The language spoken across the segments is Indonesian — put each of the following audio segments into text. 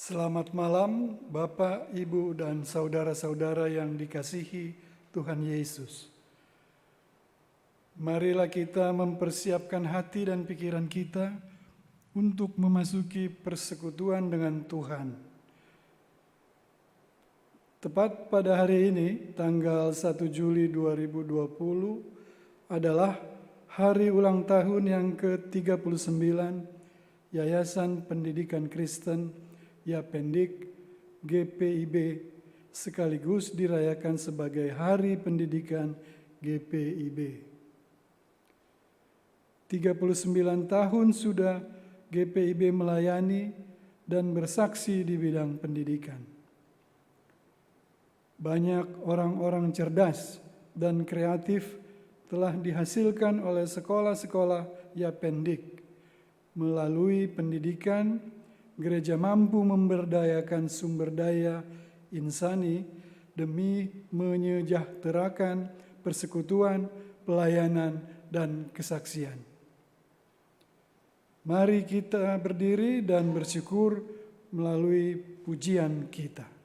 Selamat malam, Bapak, Ibu, dan saudara-saudara yang dikasihi Tuhan Yesus. Marilah kita mempersiapkan hati dan pikiran kita untuk memasuki persekutuan dengan Tuhan. Tepat pada hari ini, tanggal 1 Juli 2020, adalah hari ulang tahun yang ke-39 Yayasan Pendidikan Kristen Yapendik GPIB, sekaligus dirayakan sebagai Hari Pendidikan GPIB. 39 tahun sudah GPIB melayani dan bersaksi di bidang pendidikan. Banyak orang-orang cerdas dan kreatif telah dihasilkan oleh sekolah-sekolah Yapendik. Melalui pendidikan, gereja mampu memberdayakan sumber daya insani demi menyejahterakan persekutuan, pelayanan, dan kesaksian. Mari kita berdiri dan bersyukur melalui pujian kita.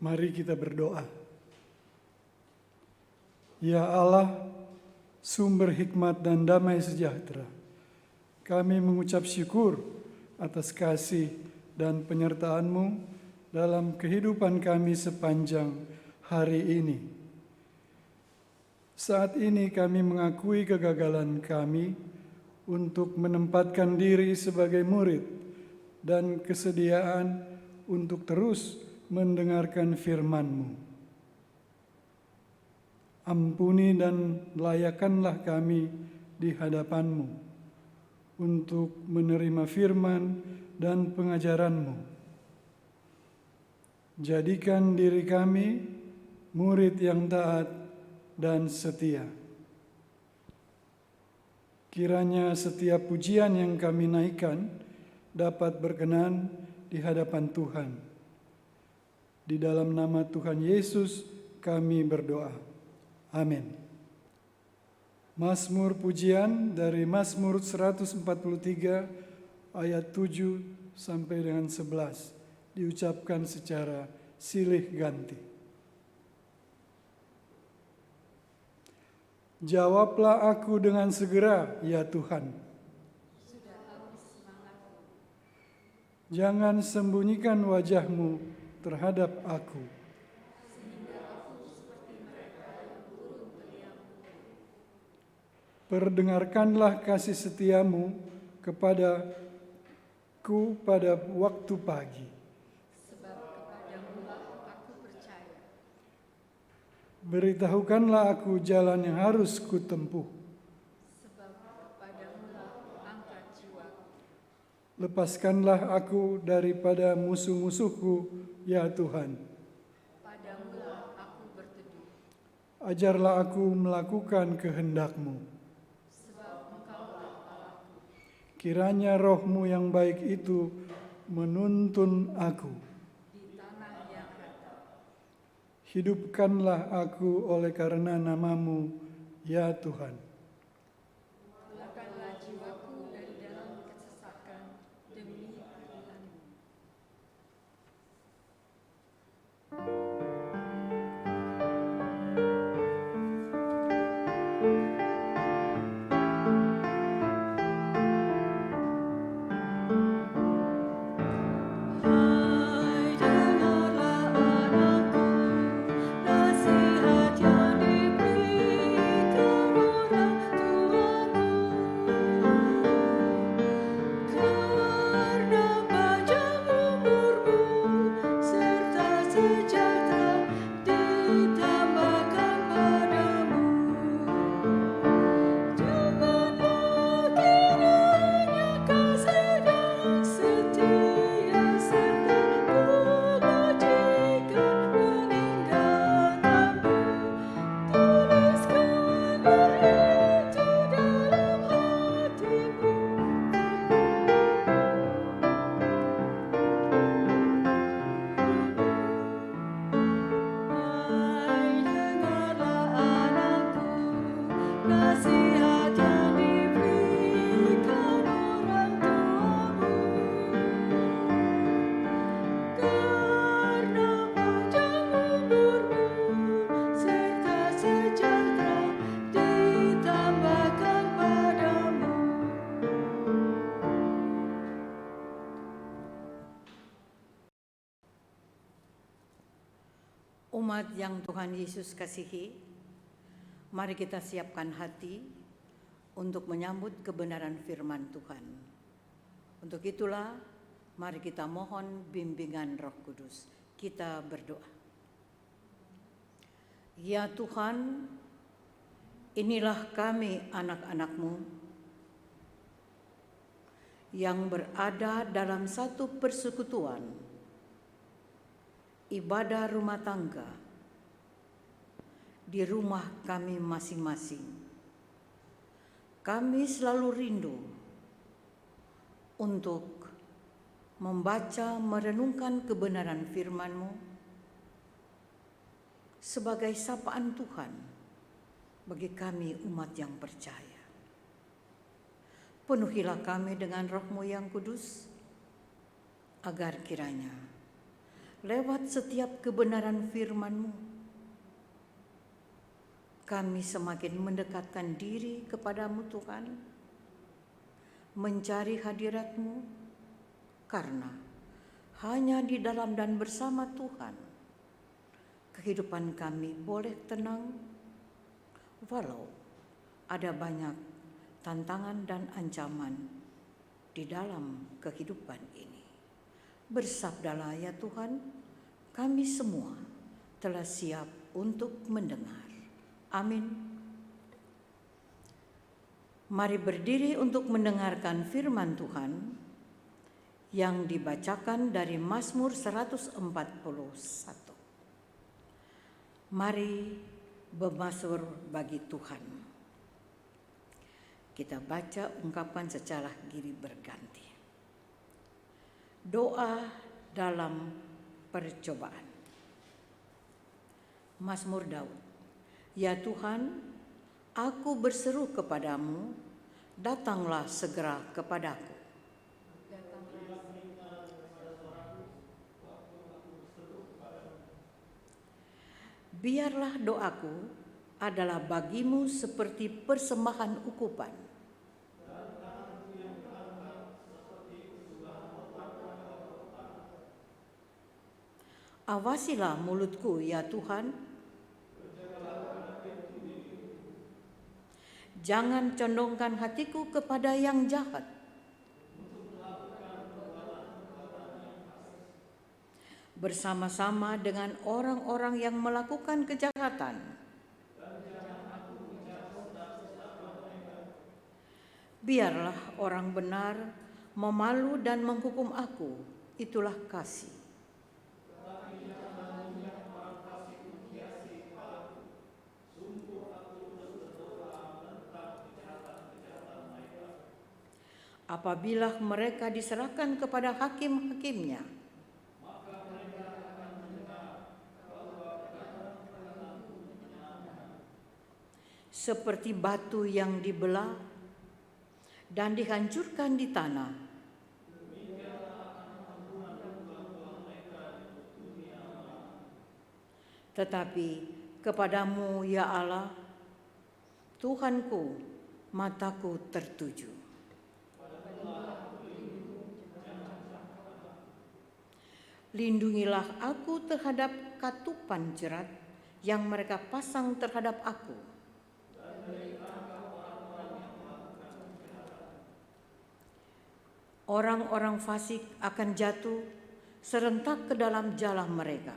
Mari kita berdoa. Ya Allah, sumber hikmat dan damai sejahtera, kami mengucap syukur atas kasih dan penyertaan-Mu dalam kehidupan kami sepanjang hari ini. Saat ini kami mengakui kegagalan kami untuk menempatkan diri sebagai murid dan kesediaan untuk terus mendengarkan firman-Mu. Ampuni dan layakanlah kami di hadapan-Mu untuk menerima firman dan pengajaran-Mu. Jadikan diri kami murid yang taat dan setia. Kiranya setiap pujian yang kami naikkan dapat berkenan di hadapan Tuhan. Di dalam nama Tuhan Yesus kami berdoa. Amin. Mazmur pujian dari Mazmur 143 ayat 7 sampai dengan 11 diucapkan secara silih ganti. Jawablah aku dengan segera, ya Tuhan. Sudah habis semangatku. Jangan sembunyikan wajah-Mu terhadap aku. Sehingga aku seperti mereka yang turun teliamu. Perdengarkanlah kasih setiamu kepadaku pada waktu pagi. Sebab kepadamu-lah aku percaya. Beritahukanlah aku jalan yang harus kutempuh. Sebab kepadamu-lah angkat jiwaku. Lepaskanlah aku daripada musuh-musuhku, ya Tuhan. Padamu-lah aku berteduh. Ajarlah aku melakukan kehendak-Mu. Sebab Engkau-lah Allahku. Kiranya roh-Mu yang baik itu menuntun aku. Di tanah yang rata. Hidupkanlah aku oleh karena nama-Mu, ya Tuhan. Keluarkanlah jiwaku dari dalam kesesakan demi panggilan Umat yang Tuhan Yesus kasihi, mari kita siapkan hati untuk menyambut kebenaran firman Tuhan. Untuk itulah, mari kita mohon bimbingan Roh Kudus. Kita berdoa. Ya Tuhan, inilah kami anak-anak-Mu yang berada dalam satu persekutuan ibadah rumah tangga di rumah kami masing-masing. Kami selalu rindu untuk membaca, merenungkan kebenaran firman-Mu sebagai sapaan Tuhan bagi kami umat yang percaya. Penuhilah kami dengan Roh-Mu yang kudus, agar kiranya lewat setiap kebenaran firman-Mu, kami semakin mendekatkan diri kepadamu Tuhan, mencari hadirat-Mu, karena hanya di dalam dan bersama Tuhan, kehidupan kami boleh tenang, walau ada banyak tantangan dan ancaman di dalam kehidupan ini. Bersabdalah ya Tuhan, kami semua telah siap untuk mendengar. Amin. Mari berdiri untuk mendengarkan firman Tuhan yang dibacakan dari Mazmur 141. Mari bermasmur bagi Tuhan. Kita baca ungkapan secara giri berganti. Doa dalam percobaan. Mazmur Daud. Ya Tuhan, aku berseru kepadamu, datanglah segera kepadaku. Biarlah doaku adalah bagimu seperti persembahan ukupan. Awasilah mulutku ya Tuhan, jangan condongkan hatiku kepada yang jahat. Bersama-sama dengan orang-orang yang melakukan kejahatan. Biarlah orang benar memalu dan menghukum aku, itulah kasih. Apabila mereka diserahkan kepada hakim-hakimnya, seperti batu yang dibelah dan dihancurkan di tanah, tetapi kepadamu ya Allah, Tuhanku, mataku tertuju. Lindungilah aku terhadap katupan jerat yang mereka pasang terhadap aku. Orang-orang fasik akan jatuh serentak ke dalam jala mereka.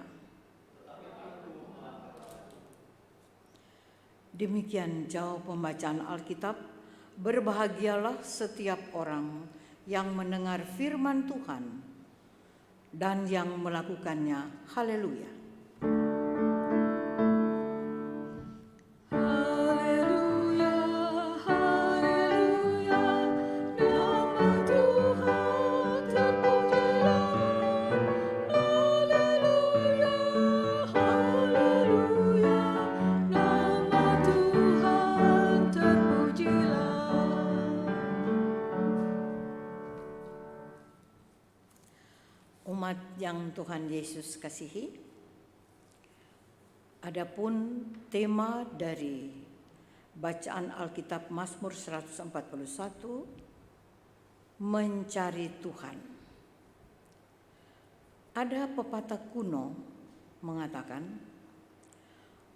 Demikian jauh pembacaan Alkitab. Berbahagialah setiap orang yang mendengar firman Tuhan dan yang melakukannya. Haleluya. Umat yang Tuhan Yesus kasihi, adapun tema dari bacaan Alkitab Mazmur 141, mencari Tuhan. Ada pepatah kuno mengatakan,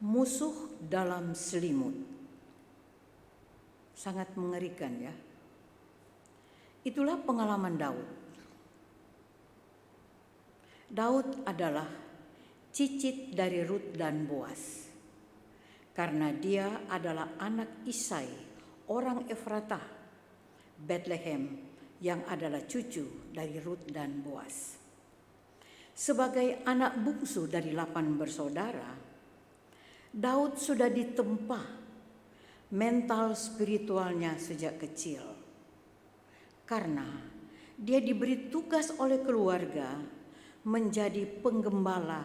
Musuh dalam selimut. Sangat mengerikan ya. Itulah pengalaman Daud. Daud adalah cicit dari Rut dan Boas. Karena dia adalah anak Isai, orang Efratah, Bethlehem, yang adalah cucu dari Rut dan Boas. Sebagai anak bungsu dari 8 bersaudara, Daud sudah ditempa mental spiritualnya sejak kecil. Karena dia diberi tugas oleh keluarga menjadi penggembala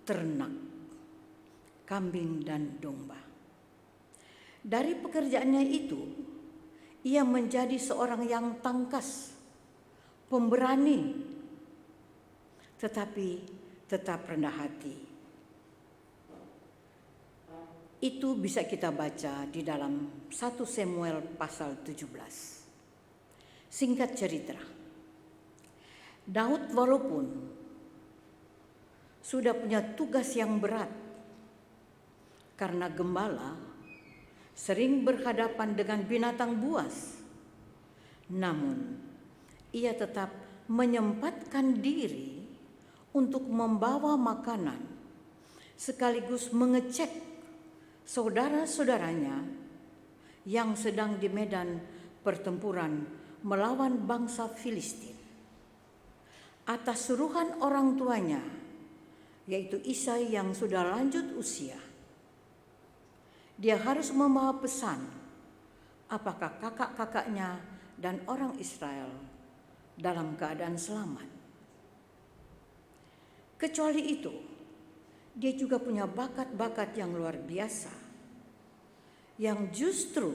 ternak, kambing dan domba. Dari pekerjaannya itu, ia menjadi seorang yang tangkas, pemberani, tetapi tetap rendah hati. Itu bisa kita baca di dalam 1 Samuel pasal 17. Singkat cerita, Daud walaupun sudah punya tugas yang berat karena gembala sering berhadapan dengan binatang buas, namun ia tetap menyempatkan diri untuk membawa makanan sekaligus mengecek saudara-saudaranya yang sedang di medan pertempuran melawan bangsa Filistin. Atas suruhan orang tuanya, yaitu Isai yang sudah lanjut usia, dia harus membawa pesan apakah kakak-kakaknya dan orang Israel dalam keadaan selamat. Kecuali itu, dia juga punya bakat-bakat yang luar biasa, yang justru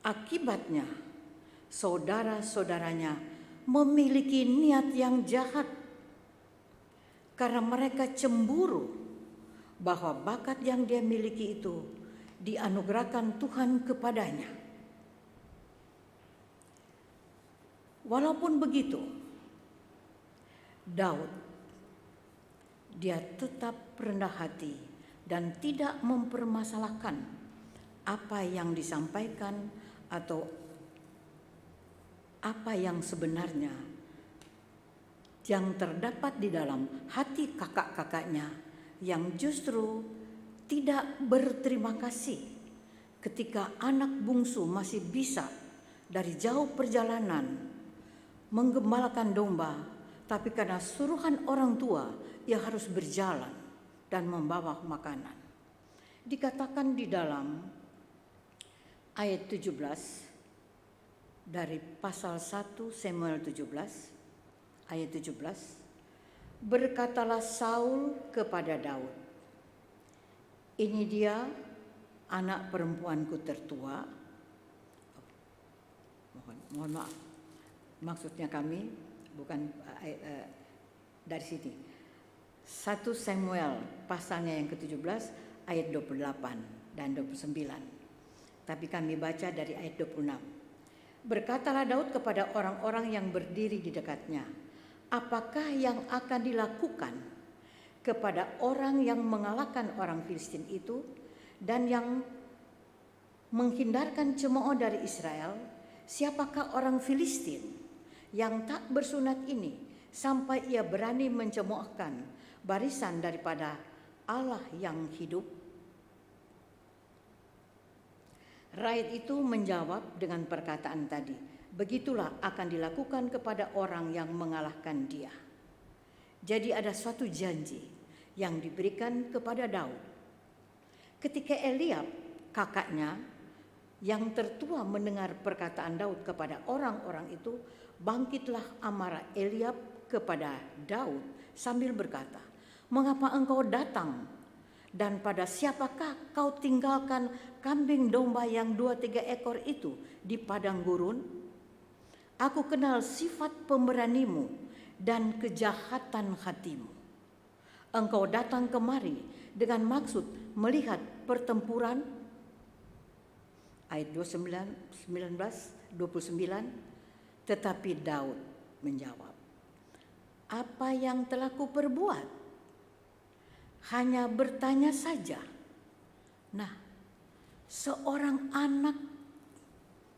akibatnya saudara-saudaranya memiliki niat yang jahat karena mereka cemburu bahwa bakat yang dia miliki itu dianugerahkan Tuhan kepadanya. Walaupun begitu, Daud dia tetap rendah hati dan tidak mempermasalahkan apa yang disampaikan atau apa yang sebenarnya yang terdapat di dalam hati kakak-kakaknya yang justru tidak berterima kasih ketika anak bungsu masih bisa dari jauh perjalanan menggembalakan domba, tapi karena suruhan orang tua ia harus berjalan dan membawa makanan. Dikatakan di dalam ayat 17 dari pasal 1 Samuel 17 ayat 17, berkatalah Saul kepada Daud, ini dia anak perempuanku tertua. Mohon maaf, maksudnya kami bukan dari sini. 1 Samuel pasalnya yang ke-17 ayat 28 dan 29. Tapi kami baca dari ayat 26. Berkatalah Daud kepada orang-orang yang berdiri di dekatnya, apakah yang akan dilakukan kepada orang yang mengalahkan orang Filistin itu dan yang menghindarkan cemooh dari Israel? Siapakah orang Filistin yang tak bersunat ini sampai ia berani mencemoohkan barisan daripada Allah yang hidup? Rakyat itu menjawab dengan perkataan tadi, begitulah akan dilakukan kepada orang yang mengalahkan dia. Jadi ada suatu janji yang diberikan kepada Daud. Ketika Eliab, kakaknya yang tertua, mendengar perkataan Daud kepada orang-orang itu, bangkitlah amarah Eliab kepada Daud sambil berkata, mengapa engkau datang? Dan pada siapakah kau tinggalkan kambing domba yang 2-3 ekor itu di padang gurun? Aku kenal sifat pemberanimu dan kejahatan hatimu. Engkau datang kemari dengan maksud melihat pertempuran. Ayat 29, 29. Tetapi Daud menjawab, apa yang telah kuperbuat? hanya bertanya saja. Nah, seorang anak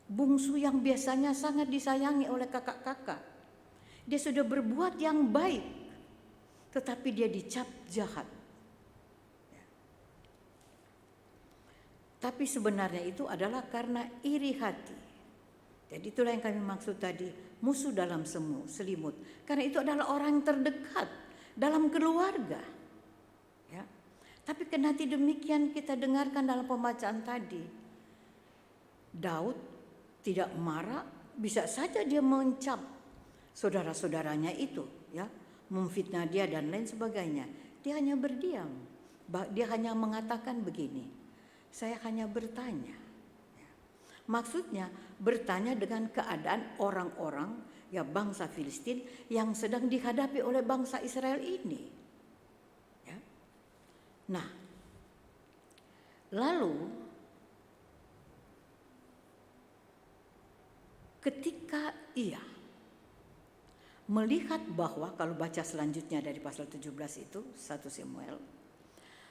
bungsu yang biasanya sangat disayangi oleh kakak-kakak, dia sudah berbuat yang baik, tetapi dia dicap jahat. Tapi sebenarnya itu adalah karena iri hati. Jadi itulah yang kami maksud tadi, musuh dalam selimut. Karena itu adalah orang yang terdekat dalam keluarga. Ya. Tapi kendati demikian kita dengarkan dalam pembacaan tadi, Daud tidak marah, bisa saja dia mencap saudara-saudaranya itu, ya, memfitnah dia dan lain sebagainya. Dia hanya berdiam. Dia hanya mengatakan begini, saya hanya bertanya. Maksudnya bertanya dengan keadaan orang-orang, ya, bangsa Filistin yang sedang dihadapi oleh bangsa Israel ini. Ya. Nah, lalu ketika ia melihat bahwa, kalau baca selanjutnya dari pasal 17 itu, 1 Samuel,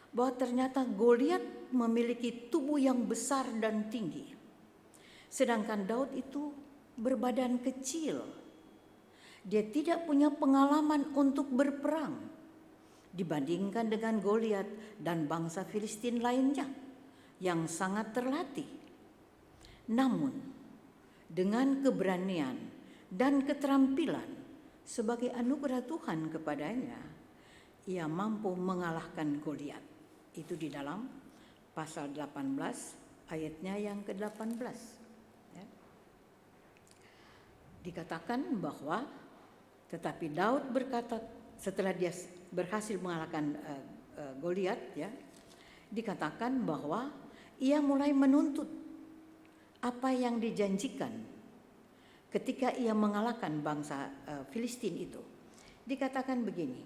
bahwa ternyata Goliat memiliki tubuh yang besar dan tinggi. Sedangkan Daud itu berbadan kecil. Dia tidak punya pengalaman untuk berperang dibandingkan dengan Goliat dan bangsa Filistin lainnya yang sangat terlatih. Namun dengan keberanian dan keterampilan sebagai anugerah Tuhan kepadanya, ia mampu mengalahkan Goliat. Itu di dalam pasal 18 ayatnya yang ke-18. Dikatakan bahwa tetapi Daud berkata setelah dia berhasil mengalahkan Goliat, ya, dikatakan bahwa ia mulai menuntut apa yang dijanjikan ketika ia mengalahkan bangsa Filistin itu. Dikatakan begini,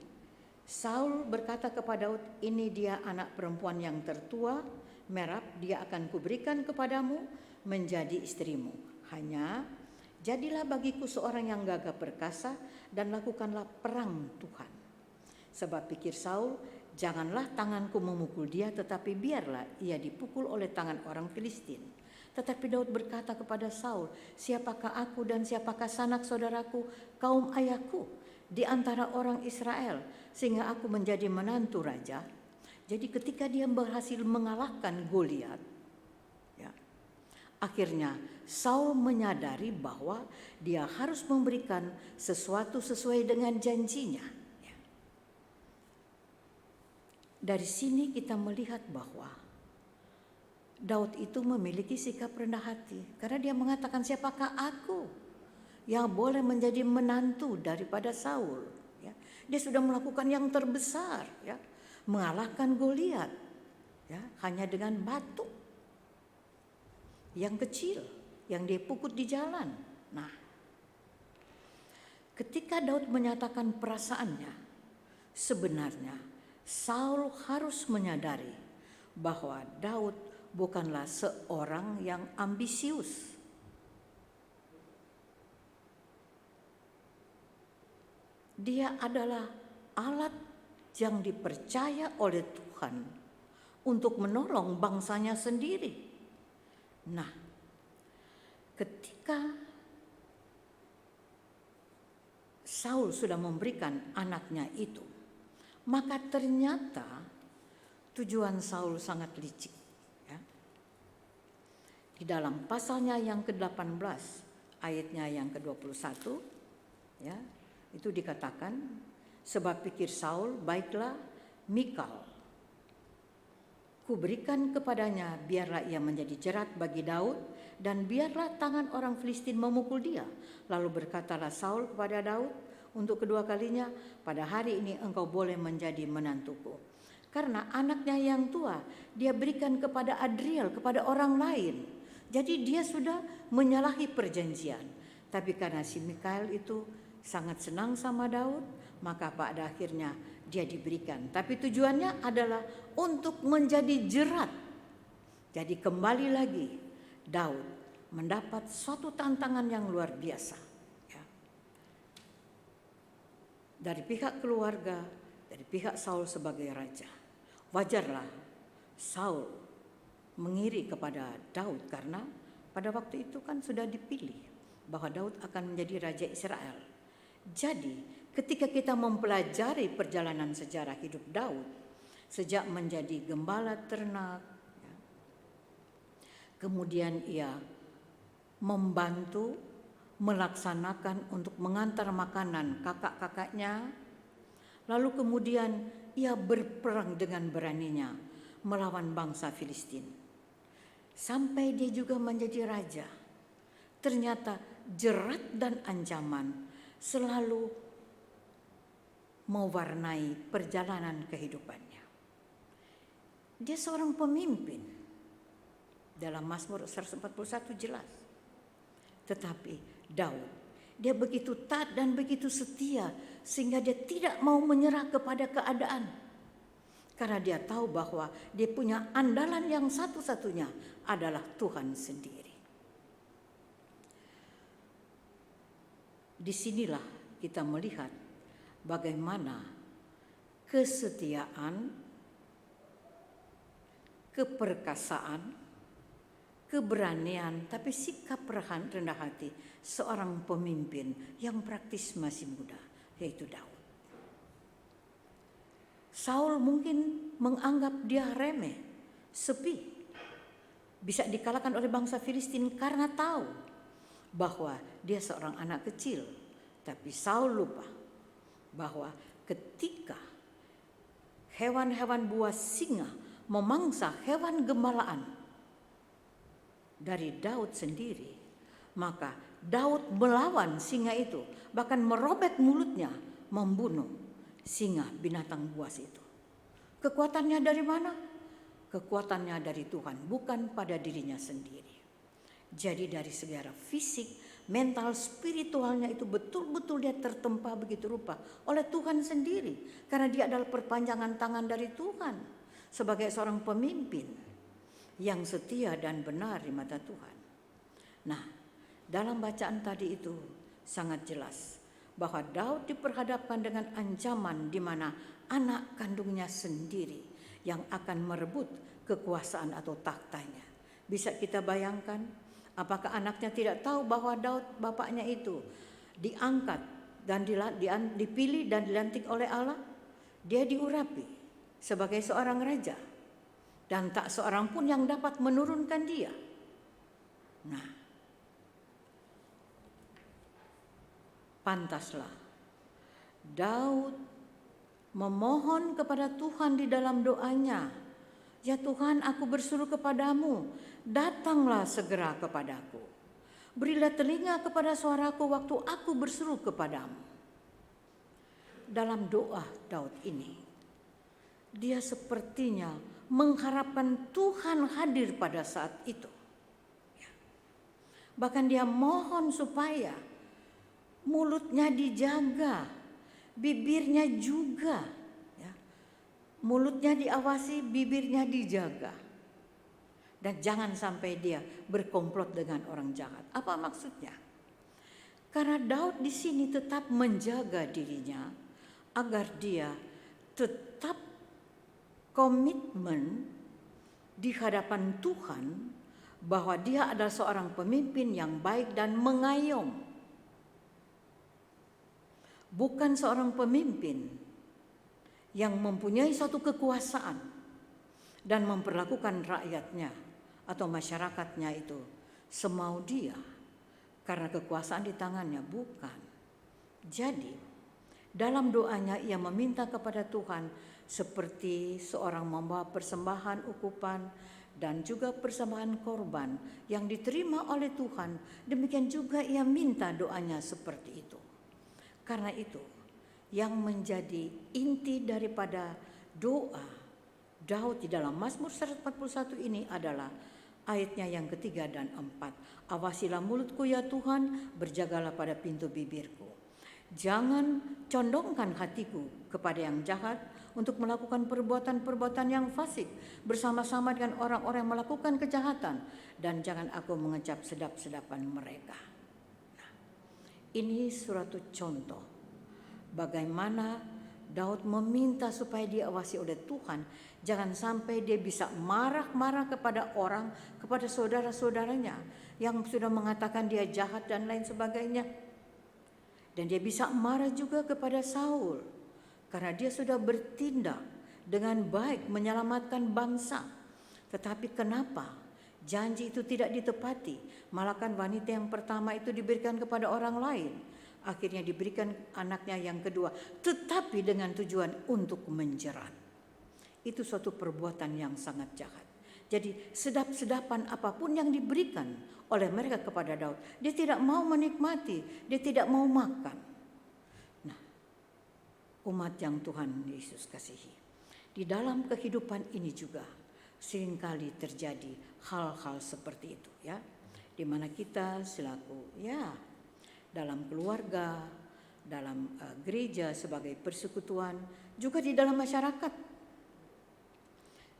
Saul berkata kepada Daud, ini dia anak perempuan yang tertua, Merab, dia akan kuberikan kepadamu menjadi istrimu. Hanya jadilah bagiku seorang yang gagah perkasa dan lakukanlah perang Tuhan. Sebab pikir Saul, janganlah tanganku memukul dia, tetapi biarlah ia dipukul oleh tangan orang Filistin. Tetapi Daud berkata kepada Saul, siapakah aku dan siapakah sanak saudaraku, kaum ayahku di antara orang Israel, sehingga aku menjadi menantu raja. Jadi ketika dia berhasil mengalahkan Goliat, ya, akhirnya Saul menyadari bahwa dia harus memberikan sesuatu sesuai dengan janjinya. Ya. Dari sini kita melihat bahwa Daud itu memiliki sikap rendah hati, karena dia mengatakan, siapakah aku yang boleh menjadi menantu daripada Saul? Ya. Dia sudah melakukan yang terbesar, ya, mengalahkan Goliat, ya, hanya dengan batu yang kecil yang dia pukul di jalan. Nah, ketika Daud menyatakan perasaannya, sebenarnya Saul harus menyadari bahwa Daud bukanlah seorang yang ambisius. Dia adalah alat yang dipercaya oleh Tuhan untuk menolong bangsanya sendiri. Nah, ketika Saul sudah memberikan anaknya itu, maka ternyata tujuan Saul sangat licik. Ya. Di dalam pasalnya yang ke-18, ayatnya yang ke-21, ya, itu dikatakan, sebab pikir Saul, baiklah Mikal, kuberikan kepadanya, biarlah ia menjadi jerat bagi Daud, dan biarlah tangan orang Filistin memukul dia. Lalu berkatalah Saul kepada Daud untuk kedua kalinya, pada hari ini engkau boleh menjadi menantuku. Karena anaknya yang tua dia berikan kepada Adriel, kepada orang lain. Jadi dia sudah menyalahi perjanjian. Tapi karena si Mikal itu sangat senang sama Daud, maka pada akhirnya dia diberikan. Tapi tujuannya adalah untuk menjadi jerat. Jadi kembali lagi Daud mendapat suatu tantangan yang luar biasa, ya. Dari pihak keluarga, dari pihak Saul sebagai raja. Wajarlah Saul mengiri kepada Daud karena pada waktu itu kan sudah dipilih bahwa Daud akan menjadi raja Israel. Jadi ketika kita mempelajari perjalanan sejarah hidup Daud sejak menjadi gembala ternak, kemudian ia membantu melaksanakan untuk mengantar makanan kakak-kakaknya, lalu kemudian ia berperang dengan beraninya melawan bangsa Filistin. Sampai dia juga menjadi raja. Ternyata jerat dan ancaman selalu mewarnai perjalanan kehidupannya. Dia seorang pemimpin. Dalam Mazmur 141 jelas. Tetapi Daud, dia begitu taat dan begitu setia sehingga dia tidak mau menyerah kepada keadaan. Karena dia tahu bahwa dia punya andalan yang satu-satunya adalah Tuhan sendiri. Disinilah kita melihat bagaimana kesetiaan, keperkasaan, keberanian, tapi sikap rendah hati seorang pemimpin yang praktis masih muda, yaitu Daud. Saul mungkin menganggap dia remeh, sepi, bisa dikalahkan oleh bangsa Filistin karena tahu bahwa dia seorang anak kecil. Tapi Saul lupa bahwa ketika hewan-hewan buas singa memangsa hewan gembalaan dari Daud sendiri, maka Daud melawan singa itu, bahkan merobek mulutnya, membunuh singa binatang buas itu. Kekuatannya dari mana? Kekuatannya dari Tuhan, bukan pada dirinya sendiri. Jadi dari secara fisik, mental, spiritualnya itu betul-betul dia tertempa begitu rupa oleh Tuhan sendiri. Karena dia adalah perpanjangan tangan dari Tuhan sebagai seorang pemimpin yang setia dan benar di mata Tuhan. Nah, dalam bacaan tadi itu sangat jelas bahwa Daud diperhadapkan dengan ancaman di mana anak kandungnya sendiri yang akan merebut kekuasaan atau tahtanya. Bisa kita bayangkan, apakah anaknya tidak tahu bahwa Daud bapaknya itu diangkat dan dipilih dan dilantik oleh Allah? Dia diurapi sebagai seorang raja dan tak seorang pun yang dapat menurunkan dia. Nah, pantaslah Daud memohon kepada Tuhan di dalam doanya, "Ya Tuhan, aku berseru kepadamu, datanglah segera kepadaku. Berilah telinga kepada suaraku waktu aku berseru kepadamu." Dalam doa Daud ini, dia sepertinya mengharapkan Tuhan hadir pada saat itu. Bahkan dia mohon supaya mulutnya dijaga, bibirnya juga, mulutnya diawasi, bibirnya dijaga, dan jangan sampai dia berkomplot dengan orang jahat. Apa maksudnya? Karena Daud di sini tetap menjaga dirinya agar dia tetap komitmen di hadapan Tuhan bahwa dia adalah seorang pemimpin yang baik dan mengayom. Bukan seorang pemimpin yang mempunyai suatu kekuasaan dan memperlakukan rakyatnya atau masyarakatnya itu semau dia karena kekuasaan di tangannya, bukan. Jadi dalam doanya ia meminta kepada Tuhan seperti seorang membawa persembahan ukupan dan juga persembahan korban yang diterima oleh Tuhan. Demikian juga ia minta doanya seperti itu. Karena itu yang menjadi inti daripada doa Daud di dalam Mazmur 141 ini adalah ayatnya yang ketiga dan 4. "Awasilah mulutku ya Tuhan, berjagalah pada pintu bibirku. Jangan condongkan hatiku kepada yang jahat untuk melakukan perbuatan-perbuatan yang fasik bersama-sama dengan orang-orang yang melakukan kejahatan, dan jangan aku mengecap sedap-sedapan mereka." Nah, ini suatu contoh bagaimana Daud meminta supaya diawasi oleh Tuhan. Jangan sampai dia bisa marah-marah kepada orang, kepada saudara-saudaranya yang sudah mengatakan dia jahat dan lain sebagainya. Dan dia bisa marah juga kepada Saul karena dia sudah bertindak dengan baik menyelamatkan bangsa. Tetapi kenapa janji itu tidak ditepati? Malahan wanita yang pertama itu diberikan kepada orang lain. Akhirnya diberikan anaknya yang kedua, tetapi dengan tujuan untuk menjerat. Itu suatu perbuatan yang sangat jahat. Jadi sedap-sedapan apapun yang diberikan oleh mereka kepada Daud, dia tidak mau menikmati, dia tidak mau makan. Nah, umat yang Tuhan Yesus kasihi, di dalam kehidupan ini juga seringkali terjadi hal-hal seperti itu, ya, di mana kita selaku dalam keluarga, dalam gereja sebagai persekutuan, juga di dalam masyarakat.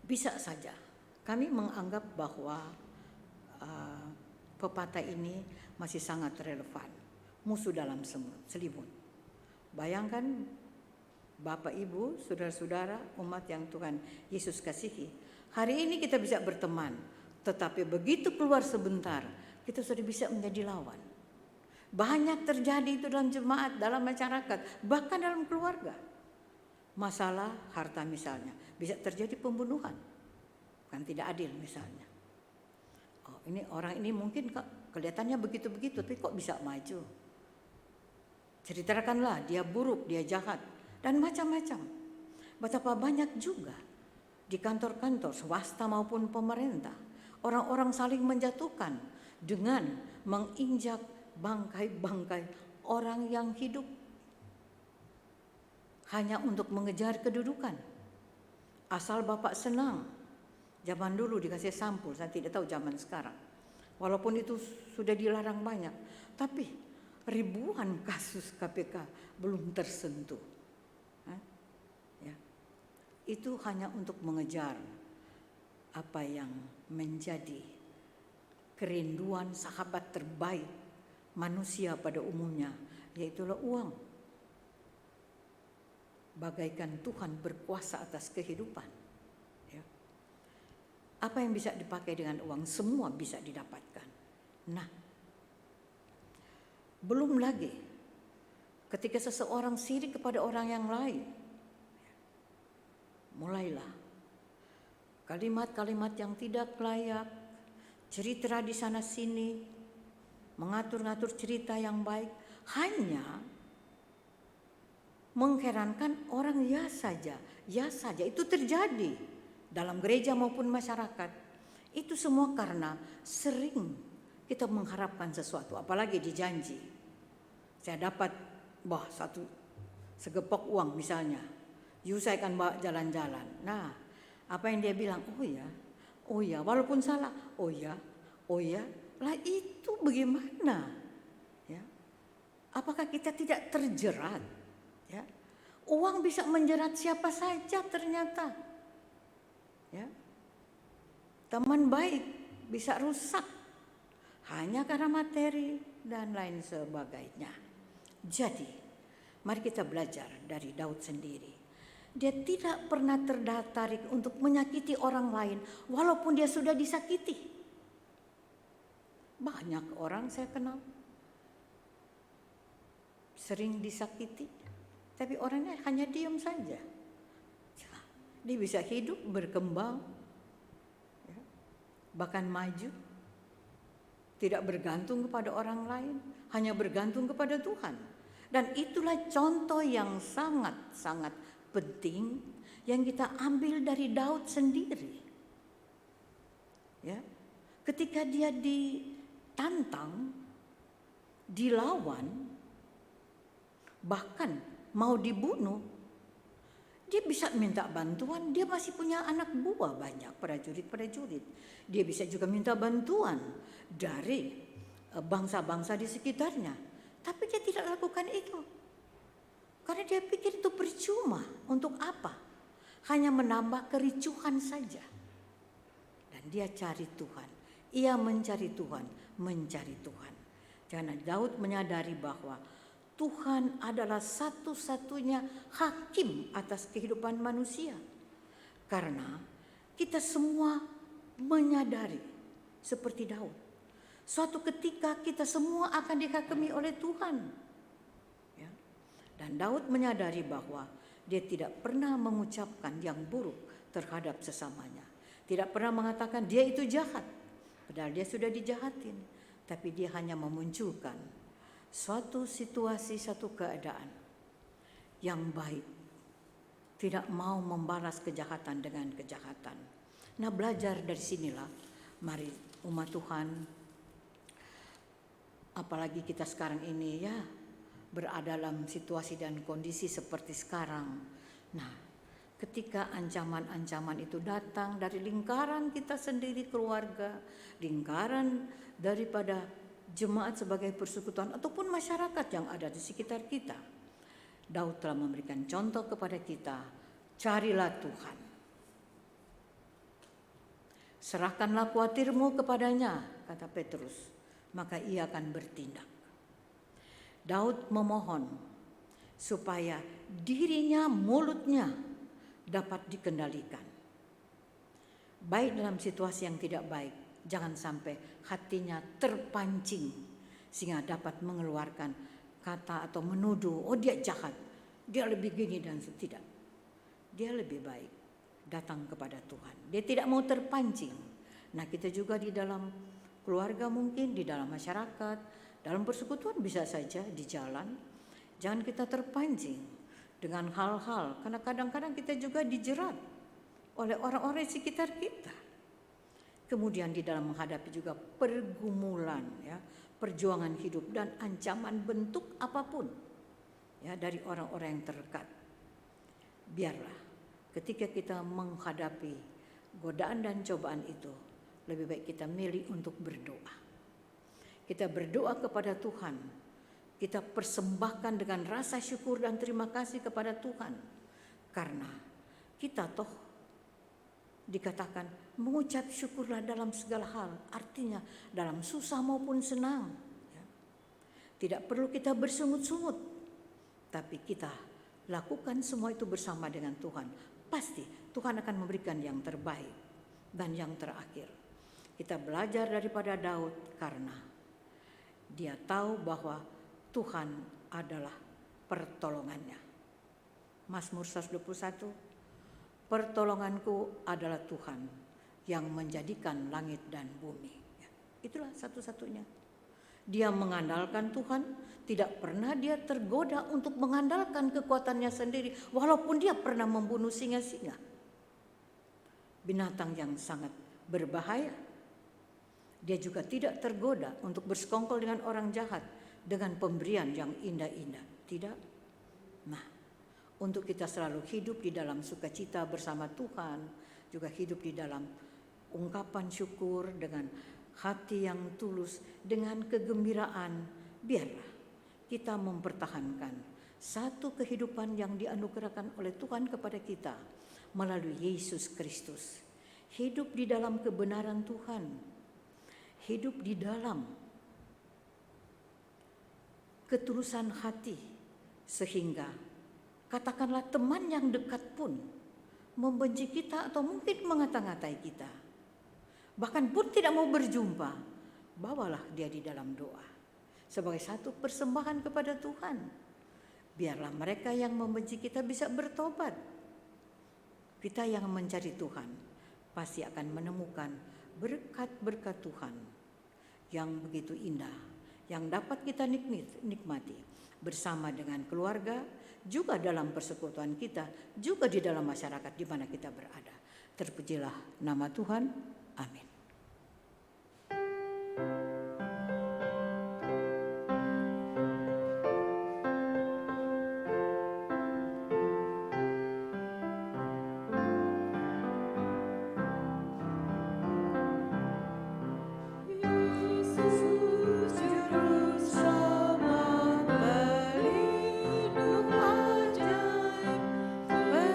Bisa saja kami menganggap bahwa pepatah ini masih sangat relevan. Musuh dalam selimut. Bayangkan Bapak Ibu, saudara-saudara, umat yang Tuhan Yesus kasihi. Hari ini kita bisa berteman, tetapi begitu keluar sebentar, kita sudah bisa menjadi lawan. Banyak terjadi itu dalam jemaat, dalam masyarakat, bahkan dalam keluarga. Masalah harta misalnya, bisa terjadi pembunuhan, kan tidak adil misalnya. Oh, ini orang ini mungkin kelihatannya begitu-begitu, tapi kok bisa maju? Ceritakanlah dia buruk, dia jahat, dan macam-macam. Betapa banyak juga di kantor-kantor swasta maupun pemerintah, orang-orang saling menjatuhkan dengan menginjak bangkai-bangkai orang yang hidup hanya untuk mengejar kedudukan. Asal Bapak senang. Zaman dulu dikasih sampul, saya tidak tahu zaman sekarang. Walaupun itu sudah dilarang banyak, tapi ribuan kasus KPK belum tersentuh. Ya. Itu hanya untuk mengejar apa yang menjadi kerinduan sahabat terbaik manusia pada umumnya, yaitulah uang. Bagaikan Tuhan berkuasa atas kehidupan. Ya. Apa yang bisa dipakai dengan uang, semua bisa didapatkan. Nah, belum lagi ketika seseorang sirik kepada orang yang lain, mulailah kalimat-kalimat yang tidak layak, cerita di sana sini, mengatur-ngatur cerita yang baik, hanya mengherankan orang. Ya saja itu terjadi dalam gereja maupun masyarakat. Itu semua karena sering kita mengharapkan sesuatu, apalagi dijanji. Saya dapat satu segepok uang misalnya, saya akan bawa jalan-jalan. Nah, apa yang dia bilang? Oh ya, walaupun salah. Oh ya, lah itu bagaimana? Ya, apakah kita tidak terjerat? Ya, uang bisa menjerat siapa saja ternyata. Ya, teman baik bisa rusak hanya karena materi dan lain sebagainya. Jadi, mari kita belajar dari Daud sendiri. Dia tidak pernah tertarik untuk menyakiti orang lain walaupun dia sudah disakiti. Banyak orang saya kenal sering disakiti, tapi orangnya hanya diam saja. Dia bisa hidup, berkembang, bahkan maju. Tidak bergantung kepada orang lain, hanya bergantung kepada Tuhan. Dan itulah contoh yang sangat-sangat penting yang kita ambil dari Daud sendiri. Ya, ketika dia ditantang, dilawan, bahkan mau dibunuh, dia bisa minta bantuan. Dia masih punya anak buah banyak, prajurit-prajurit. Dia bisa juga minta bantuan dari bangsa-bangsa di sekitarnya. Tapi dia tidak lakukan itu. Karena dia pikir itu percuma. Untuk apa? Hanya menambah kericuhan saja. Dan dia cari Tuhan. Ia mencari Tuhan, mencari Tuhan. Karena Daud menyadari bahwa Tuhan adalah satu-satunya hakim atas kehidupan manusia. Karena kita semua menyadari seperti Daud, suatu ketika kita semua akan dihakimi oleh Tuhan. Ya. Dan Daud menyadari bahwa dia tidak pernah mengucapkan yang buruk terhadap sesamanya. Tidak pernah mengatakan dia itu jahat, padahal dia sudah dijahatin. Tapi dia hanya memunculkan suatu situasi, satu keadaan yang baik. Tidak mau membalas kejahatan dengan kejahatan. Nah, belajar dari sinilah, mari umat Tuhan, apalagi kita sekarang ini ya, berada dalam situasi dan kondisi seperti sekarang. Nah, ketika ancaman-ancaman itu datang dari lingkaran kita sendiri, keluarga, lingkaran daripada jemaat sebagai persekutuan ataupun masyarakat yang ada di sekitar kita, Daud telah memberikan contoh kepada kita, carilah Tuhan. Serahkanlah khawatirmu kepadanya, kata Petrus, maka ia akan bertindak. Daud memohon supaya dirinya, mulutnya dapat dikendalikan. Baik dalam situasi yang tidak baik, jangan sampai hatinya terpancing sehingga dapat mengeluarkan kata atau menuduh, oh dia jahat, dia lebih gini dan tidak. Dia lebih baik datang kepada Tuhan. Dia tidak mau terpancing. Nah, kita juga di dalam keluarga mungkin, di dalam masyarakat, dalam persekutuan bisa saja di jalan, jangan kita terpancing dengan hal-hal, karena kadang-kadang kita juga dijerat oleh orang-orang di sekitar kita. Kemudian di dalam menghadapi juga pergumulan, ya, perjuangan hidup dan ancaman bentuk apapun, ya, dari orang-orang yang terdekat. Biarlah ketika kita menghadapi godaan dan cobaan itu, lebih baik kita milih untuk berdoa. Kita berdoa kepada Tuhan. Kita persembahkan dengan rasa syukur dan terima kasih kepada Tuhan. Karena kita toh dikatakan mengucap syukurlah dalam segala hal. Artinya dalam susah maupun senang. Tidak perlu kita bersungut-sungut. Tapi kita lakukan semua itu bersama dengan Tuhan. Pasti Tuhan akan memberikan yang terbaik dan yang terakhir. Kita belajar daripada Daud karena dia tahu bahwa Tuhan adalah pertolongannya. Mazmur 121, pertolonganku adalah Tuhan yang menjadikan langit dan bumi. Itulah satu-satunya. Dia mengandalkan Tuhan, tidak pernah dia tergoda untuk mengandalkan kekuatannya sendiri, walaupun dia pernah membunuh singa-singa. Binatang yang sangat berbahaya. Dia juga tidak tergoda untuk bersekongkol dengan orang jahat dengan pemberian yang indah-indah. Tidak. Nah, untuk kita selalu hidup di dalam sukacita bersama Tuhan, juga hidup di dalam ungkapan syukur dengan hati yang tulus, dengan kegembiraan, biarlah kita mempertahankan satu kehidupan yang dianugerahkan oleh Tuhan kepada kita melalui Yesus Kristus. Hidup di dalam kebenaran Tuhan, hidup di dalam ketulusan hati, sehingga katakanlah teman yang dekat pun membenci kita atau mungkin mengata-ngatai kita, bahkan pun tidak mau berjumpa, bawalah dia di dalam doa sebagai satu persembahan kepada Tuhan. Biarlah mereka yang membenci kita bisa bertobat. Kita yang mencari Tuhan pasti akan menemukan berkat-berkat Tuhan yang begitu indah, yang dapat kita nikmati bersama dengan keluarga, juga dalam persekutuan kita, juga di dalam masyarakat di mana kita berada. Terpujilah nama Tuhan. Amin.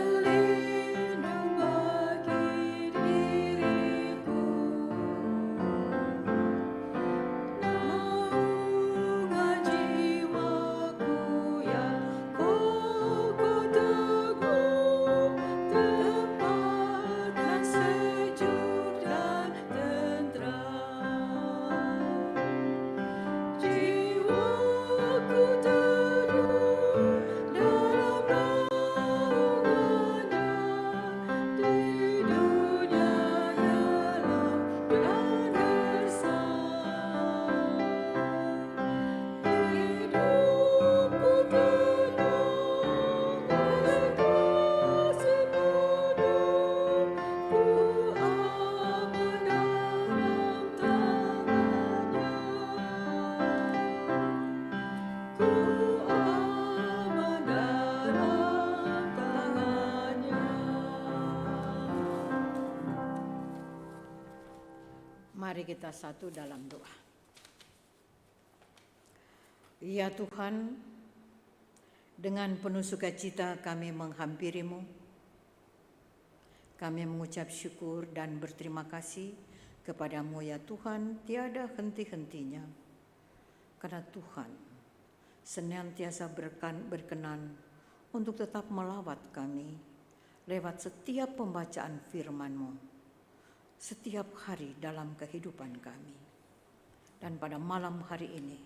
Pelindung bagi diriku. Mari kita satu dalam doa. Ya Tuhan, dengan penuh sukacita kami menghampiri-Mu. Kami mengucap syukur dan berterima kasih kepada-Mu ya Tuhan, tiada henti-hentinya. Karena Tuhan senantiasa berkenan untuk tetap melawat kami lewat setiap pembacaan firman-Mu, setiap hari dalam kehidupan kami. Dan pada malam hari ini,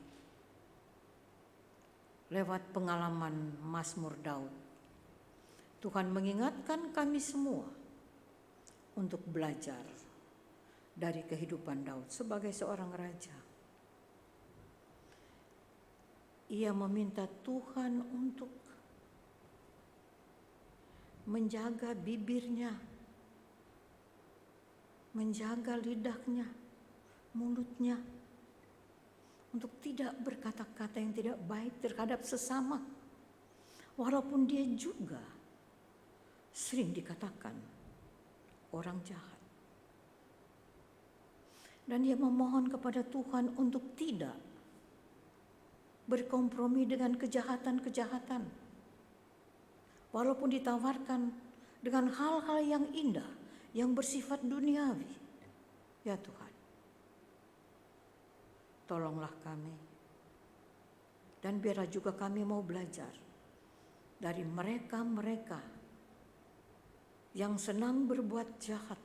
lewat pengalaman Mazmur Daud, Tuhan mengingatkan kami semua untuk belajar dari kehidupan Daud sebagai seorang raja. Ia meminta Tuhan untuk menjaga bibirnya, menjaga lidahnya, mulutnya, untuk tidak berkata-kata yang tidak baik terhadap sesama, walaupun dia juga sering dikatakan orang jahat. Dan dia memohon kepada Tuhan untuk tidak berkompromi dengan kejahatan-kejahatan, walaupun ditawarkan dengan hal-hal yang indah, yang bersifat duniawi. Ya Tuhan, tolonglah kami, dan biarlah juga kami mau belajar dari mereka-mereka yang senang berbuat jahat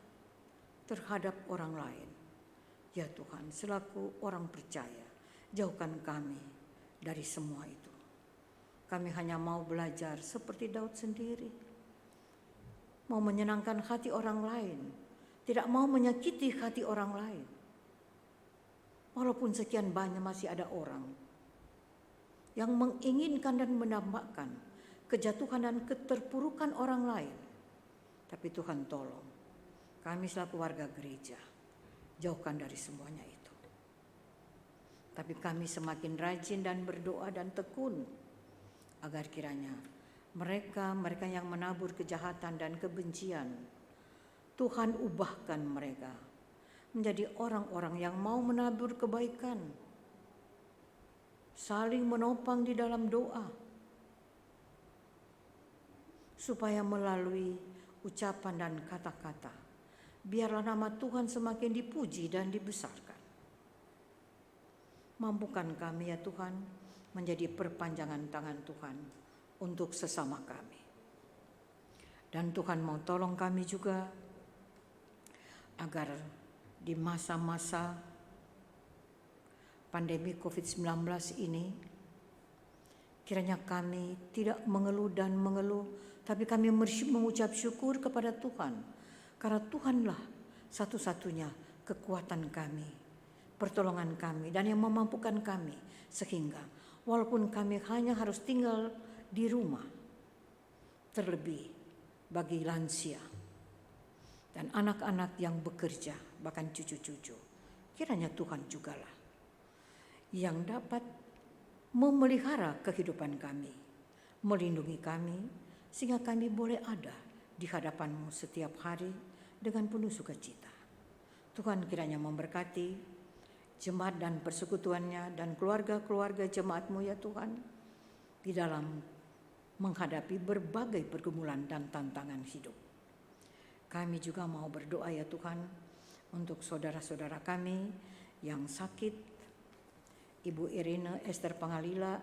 terhadap orang lain. Ya Tuhan, selaku orang percaya, jauhkan kami dari semua itu. Kami hanya mau belajar seperti Daud sendiri, mau menyenangkan hati orang lain, tidak mau menyakiti hati orang lain. Walaupun sekian banyak masih ada orang yang menginginkan dan mendambakan kejatuhan dan keterpurukan orang lain. Tapi Tuhan tolong, kami selaku warga gereja, jauhkan dari semuanya itu. Tapi kami semakin rajin dan berdoa dan tekun, agar kiranya mereka yang menabur kejahatan dan kebencian, Tuhan ubahkan mereka menjadi orang-orang yang mau menabur kebaikan, saling menopang di dalam doa, supaya melalui ucapan dan kata-kata, biarlah nama Tuhan semakin dipuji dan dibesarkan. Mampukan kami ya Tuhan menjadi perpanjangan tangan Tuhan untuk sesama kami. Dan Tuhan mau tolong kami juga agar di masa-masa pandemi COVID-19 ini, kiranya kami tidak mengeluh dan mengeluh, tapi kami mengucap syukur kepada Tuhan, karena Tuhanlah satu-satunya kekuatan kami, pertolongan kami, dan yang memampukan kami, sehingga walaupun kami hanya harus tinggal di rumah, terlebih bagi lansia dan anak-anak yang bekerja, bahkan cucu-cucu, kiranya Tuhan jugalah yang dapat memelihara kehidupan kami, melindungi kami, sehingga kami boleh ada di hadapan-Mu setiap hari dengan penuh sukacita. Tuhan kiranya memberkati jemaat dan persekutuannya dan keluarga-keluarga jemaat-Mu ya Tuhan, di dalam menghadapi berbagai pergumulan dan tantangan hidup. Kami juga mau berdoa ya Tuhan untuk saudara-saudara kami yang sakit, Ibu Irina Esther Pangalila,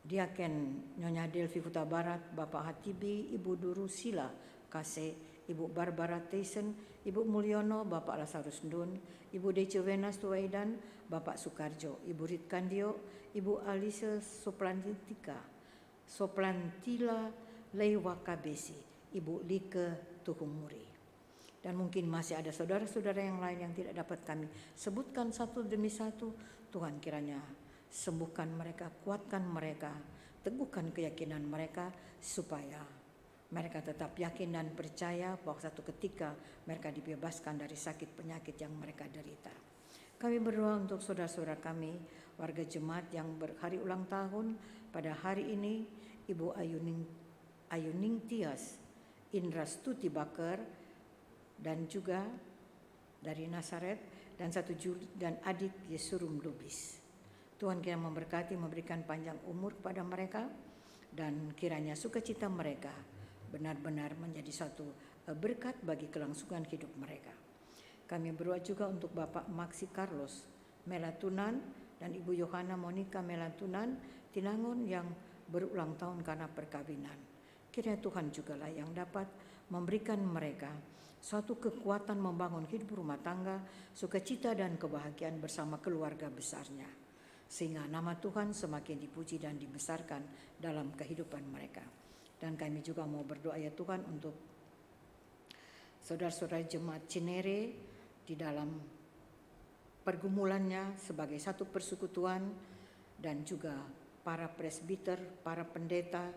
Diaken Nyonya Delvi Huta Barat, Bapak Hatibi, Ibu Duru Sila Kase, Ibu Barbara Tyson, Ibu Mulyono, Bapak Lasarus Ndun, Ibu Dece Wenas Tuwaidan, Bapak Sukarjo, Ibu Ritkandio, Ibu Alisa Soplantila Leiwa Kabesi, Ibu Like Tuhumuri. Dan mungkin masih ada saudara-saudara yang lain yang tidak dapat kami sebutkan satu demi satu. Tuhan kiranya sembuhkan mereka, kuatkan mereka, teguhkan keyakinan mereka, supaya mereka tetap yakin dan percaya bahwa satu ketika mereka dibebaskan dari sakit penyakit yang mereka derita. Kami berdoa untuk saudara-saudara kami, warga jemaat yang berhari ulang tahun pada hari ini, Ibu Ayuning Tias, Indra Stuti Bakar, dan juga dari Nazaret, dan 1 Juli dan adik Yesurum Lubis. Tuhan kiranya memberkati, memberikan panjang umur kepada mereka, dan kiranya sukacita mereka benar-benar menjadi suatu berkat bagi kelangsungan hidup mereka. Kami berdoa juga untuk Bapak Maxi Carlos Melatunan dan Ibu Yohana Monica Melatunan Tinangun yang berulang tahun karena perkawinan. Kiranya Tuhan jugalah yang dapat memberikan mereka suatu kekuatan membangun hidup rumah tangga, sukacita dan kebahagiaan bersama keluarga besarnya, sehingga nama Tuhan semakin dipuji dan dibesarkan dalam kehidupan mereka. Dan kami juga mau berdoa ya Tuhan untuk saudara-saudara jemaat Cinere di dalam pergumulannya sebagai satu persekutuan, dan juga para presbiter, para pendeta,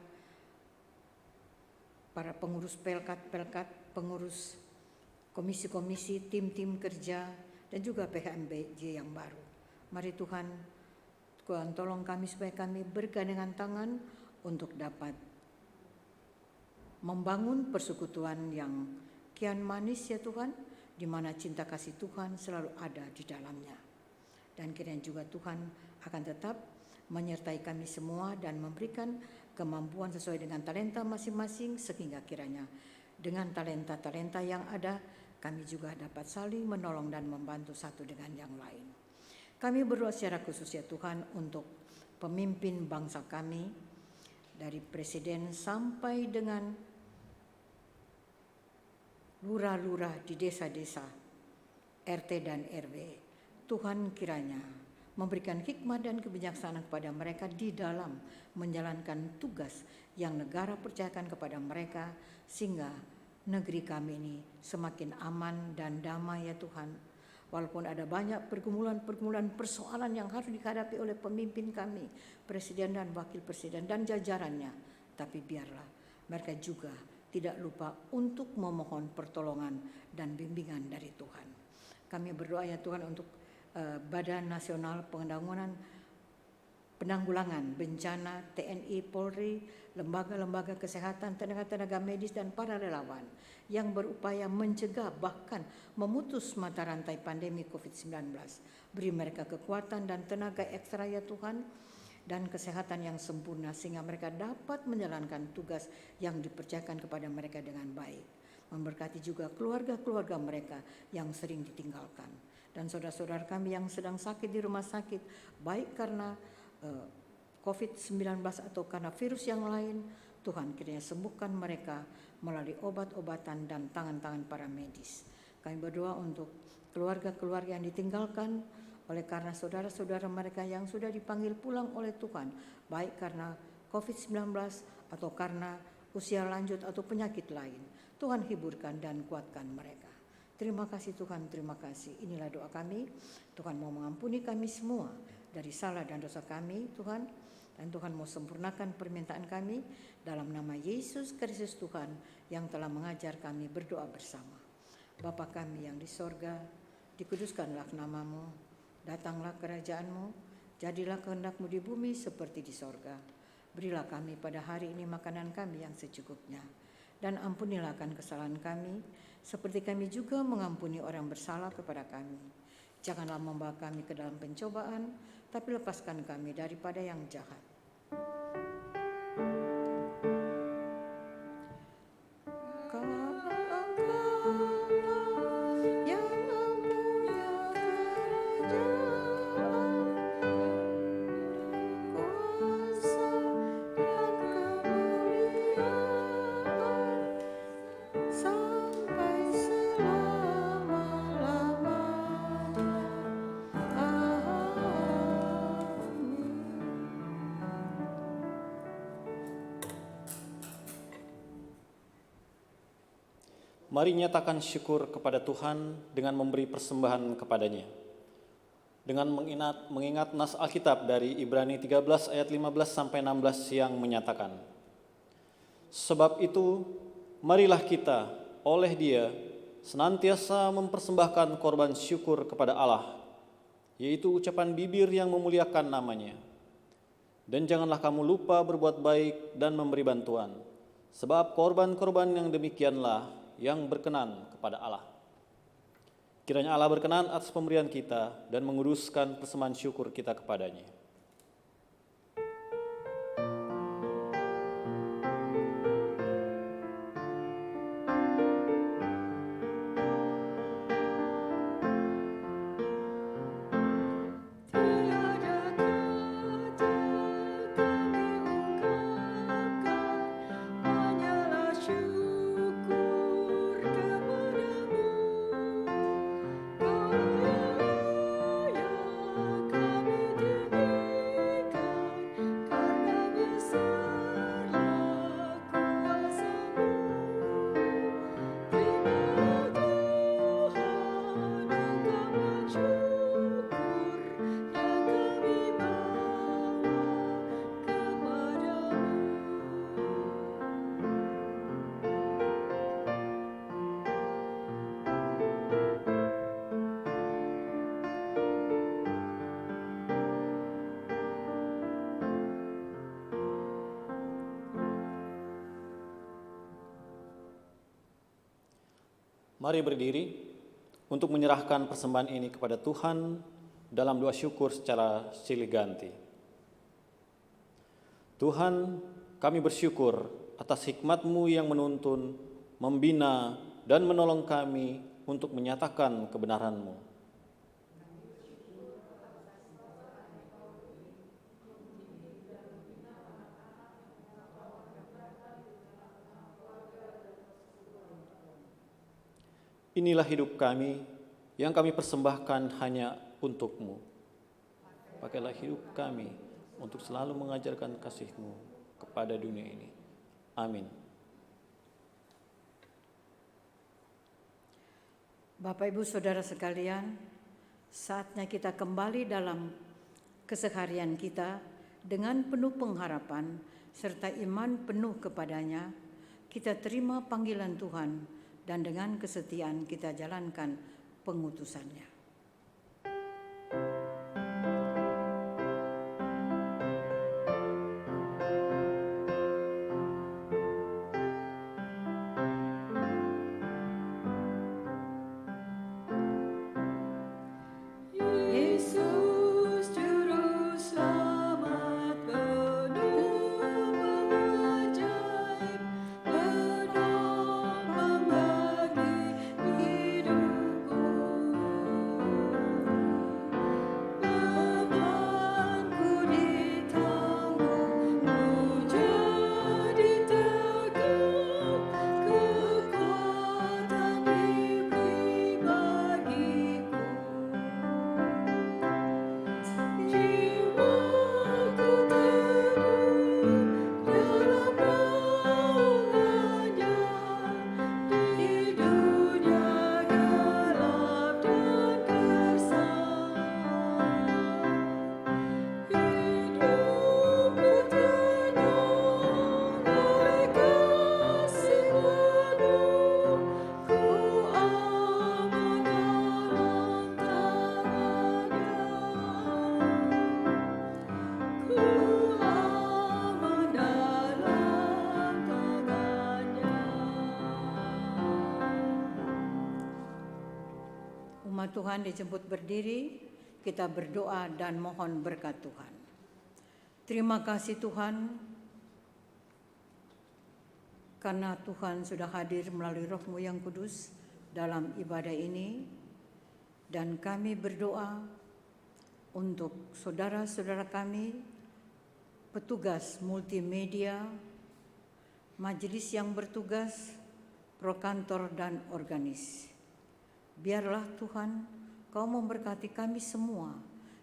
para pengurus pelkat, pengurus komisi-komisi, tim-tim kerja, dan juga PHMBJ yang baru. Mari Tuhan tolong kami supaya kami bergandengan tangan untuk dapat membangun persekutuan yang kian manis ya Tuhan, di mana cinta kasih Tuhan selalu ada di dalamnya. Dan kiranya juga Tuhan akan tetap menyertai kami semua dan memberikan kemampuan sesuai dengan talenta masing-masing, sehingga kiranya dengan talenta-talenta yang ada kami juga dapat saling menolong dan membantu satu dengan yang lain. Kami berdoa secara khusus ya Tuhan untuk pemimpin bangsa kami, dari presiden sampai dengan lurah-lurah di desa-desa, RT dan RW. Tuhan kiranya memberikan hikmat dan kebijaksanaan kepada mereka di dalam menjalankan tugas yang negara percayakan kepada mereka, sehingga negeri kami ini semakin aman dan damai ya Tuhan. Walaupun ada banyak pergumulan-pergumulan persoalan yang harus dihadapi oleh pemimpin kami, presiden dan wakil presiden dan jajarannya, tapi biarlah mereka juga tidak lupa untuk memohon pertolongan dan bimbingan dari Tuhan. Kami berdoa ya Tuhan untuk Badan Nasional Penanggulangan Bencana, TNI, Polri, lembaga-lembaga kesehatan, tenaga-tenaga medis dan para relawan yang berupaya mencegah bahkan memutus mata rantai pandemi COVID-19. Beri mereka kekuatan dan tenaga ekstra ya Tuhan, dan kesehatan yang sempurna sehingga mereka dapat menjalankan tugas yang dipercayakan kepada mereka dengan baik. Memberkati juga keluarga-keluarga mereka yang sering ditinggalkan, dan saudara-saudara kami yang sedang sakit di rumah sakit, baik karena COVID-19 atau karena virus yang lain. Tuhan kiranya sembuhkan mereka melalui obat-obatan dan tangan-tangan para medis. Kami berdoa untuk keluarga-keluarga yang ditinggalkan oleh karena saudara-saudara mereka yang sudah dipanggil pulang oleh Tuhan, baik karena COVID-19 atau karena usia lanjut atau penyakit lain. Tuhan hiburkan dan kuatkan mereka. Terima kasih Tuhan, terima kasih. Inilah doa kami. Tuhan mau mengampuni kami semua dari salah dan dosa kami Tuhan, dan Tuhan mau sempurnakan permintaan kami dalam nama Yesus Kristus Tuhan yang telah mengajar kami berdoa bersama. Bapa kami yang di sorga, dikuduskanlah namamu, datanglah kerajaan-Mu, jadilah kehendak-Mu di bumi seperti di sorga. Berilah kami pada hari ini makanan kami yang secukupnya, dan ampunilah akan kesalahan kami, seperti kami juga mengampuni orang bersalah kepada kami. Janganlah membawa kami ke dalam pencobaan, tapi lepaskan kami daripada yang jahat. Mari nyatakan syukur kepada Tuhan dengan memberi persembahan kepadanya. Dengan mengingat nas Alkitab dari Ibrani 13 ayat 15 sampai 16 yang menyatakan, sebab itu marilah kita oleh Dia senantiasa mempersembahkan korban syukur kepada Allah, yaitu ucapan bibir yang memuliakan namanya. Dan janganlah kamu lupa berbuat baik dan memberi bantuan, sebab korban-korban yang demikianlah yang berkenan kepada Allah. Kiranya Allah berkenan atas pemberian kita dan menguduskan persembahan syukur kita kepadanya. Mari berdiri untuk menyerahkan persembahan ini kepada Tuhan dalam doa syukur secara silih ganti. Tuhan, kami bersyukur atas hikmat-Mu yang menuntun, membina, dan menolong kami untuk menyatakan kebenaran-Mu. Inilah hidup kami yang kami persembahkan hanya untuk-Mu. Pakailah hidup kami untuk selalu mengajarkan kasih-Mu kepada dunia ini. Amin. Bapak, Ibu, Saudara sekalian, saatnya kita kembali dalam keseharian kita dengan penuh pengharapan serta iman penuh kepadanya. Kita terima panggilan Tuhan dan dengan kesetiaan kita jalankan pengutusannya. Yesus Juru Selamat penuh ajaib, penopang bagi hidupku. Bebanku ditanggung, ku jadi teguh, kekuatan diberi bagiku. Jiwaku teduh dalam naungannya, di dunia gelap dan gersang. Hidupku tenang oleh kasih penuh, ku aman dalam tangannya. Ku aman dalam tangannya. Umat Tuhan dijemput berdiri, kita berdoa dan mohon berkat Tuhan. Terima kasih Tuhan, karena Tuhan sudah hadir melalui Roh-Mu yang kudus dalam ibadah ini, dan kami berdoa untuk saudara-saudara kami, petugas multimedia, majelis yang bertugas, prokantor dan organis. Biarlah Tuhan, Kau memberkati kami semua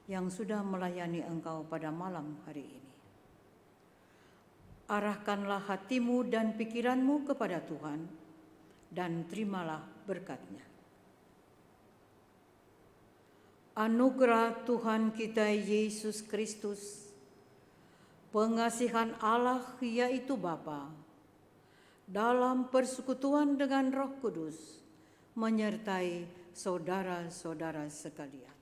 yang sudah melayani Engkau pada malam hari ini. Arahkanlah hatimu dan pikiranmu kepada Tuhan, dan terimalah berkat-Nya. Anugerah Tuhan kita Yesus Kristus, pengasihan Allah yaitu Bapa, dalam persekutuan dengan Roh Kudus, menyertai saudara-saudara sekalian.